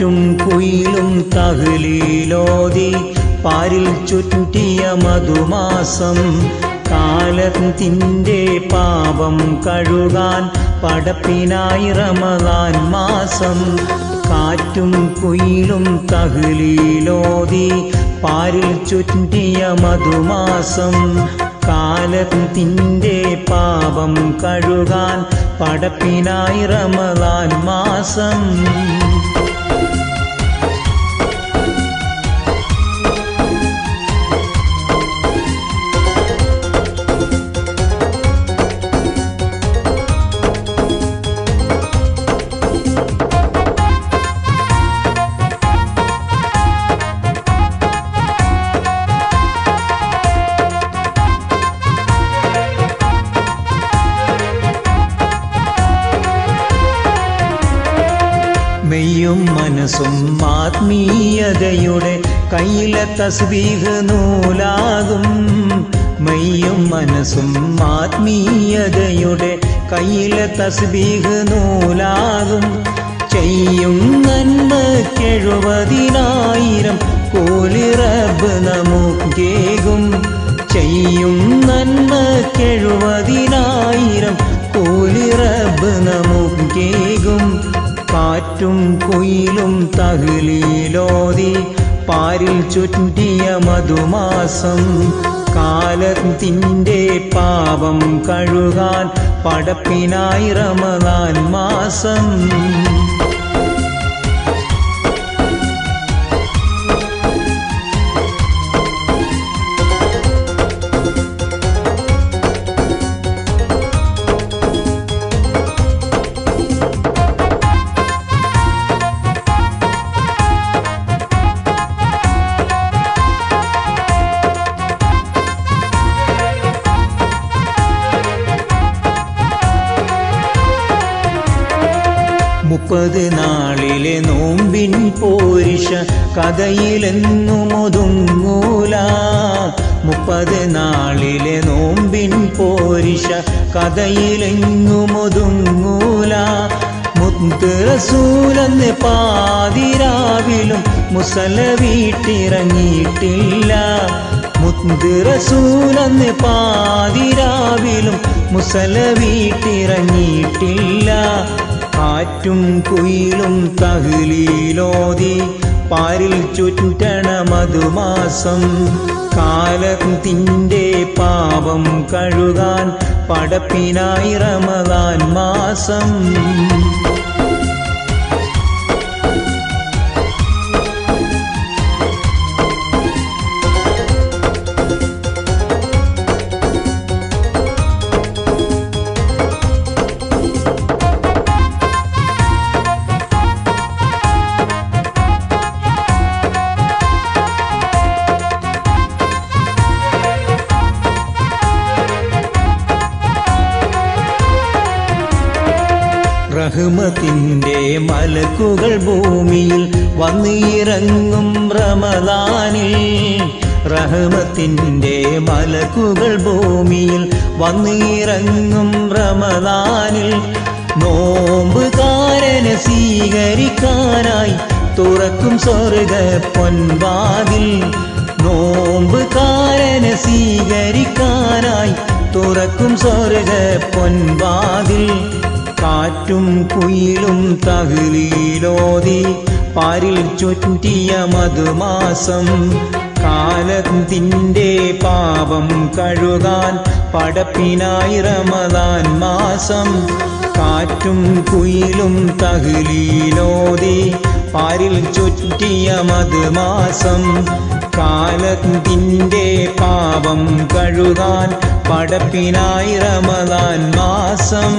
കാറ്റും കുയിലും തഹ്ലീലോതി പാരിൽ ചുറ്റിയ മധുമാസം കാലത്തിൻ്റെ പാപം കഴുകാൻ പടപ്പിനായി റമദാൻ മാസം കാറ്റും കുയിലും തഹ്ലീലോതി പാരിൽ ചുറ്റിയ മധുമാസം കാലത്തിൻ്റെ പാപം കഴുകാൻ പടപ്പിനായി റമദാൻ മാസം മെയ്യും മനസ്സും ആത്മീയതയുടെ കയ്യിലെ തസ്ബീഹ് നൂലാകും മെയ്യും മനസ്സും ആത്മീയതയുടെ കയ്യിലെ തസ്ബീഹ് നൂലാകും ചെയ്യും നന്മക്കെഴുപതിനായിരം കൂലി റബ്ബ് നമുക്കേകും ചെയ്യും നന്മക്കെഴുപതിനായിരം കൂലി റബ്ബ് നമുക്കേകും കാറ്റും കുയിലും തഹ്ലീലോതി പാരിൽ ചുറ്റിയ മധുമാസം കാലത്തിൻ്റെ പാപം കഴുകാൻ പടപ്പിനായി റമദാൻ മാസം മുപ്പത് നാളിലെ നോമ്പിൻ പോരിഷ കഥയിലെന്നും ഒതുങ്ങൂല മുപ്പത് നാളിലെ നോമ്പിൻ പോരിഷ കഥയിലെങ്ങും ഒതുങ്ങൂല മുത്ത് റസൂലെന്ന് പാതിരാവിലും മുസല വീട്ടിറങ്ങിയിട്ടില്ല മുത്ത് റസൂലെന്ന് പാതിരാവിലും മുസല വീട്ടിറങ്ങിയിട്ടില്ല കാറ്റും കുയിലും തഹ്ലീലോതി പാരിൽ ചുറ്റണ മധുമാസം കാലത്തിൻ്റെ പാപം കഴുകാൻ പടപ്പിനായി റമദാൻ മാസം റഹ്മത്തിൻ്റെ മലക്കുകൾ ഭൂമിയിൽ വന്നിറങ്ങും റമദാനിൽ റഹ്മത്തിൻ്റെ മലക്കുകൾ ഭൂമിയിൽ വന്നിറങ്ങും റമദാനിൽ നോമ്പുകാരനെ സ്വീകരിക്കാനായി തുറക്കും സ്വർഗ പൊൻവാതിൽ നോമ്പുകാരനെ സ്വീകരിക്കാനായി തുറക്കും സ്വർഗ പൊൻവാതിൽ കാറ്റും കുയിലും തഹ്ലീലോതി പാരിൽ ചുറ്റിയ മധുമാസം കാലത്തിൻ്റെ പാപം കഴുകാൻ പടപ്പിനായി റമദാൻ മാസം കാറ്റും കുയിലും തഹ്ലീലോതി പാരിൽ ചുറ്റിയ മധുമാസം കാലത്തിൻ്റെ പാപം കഴുകാൻ പടപ്പിനായി റമദാൻ മാസം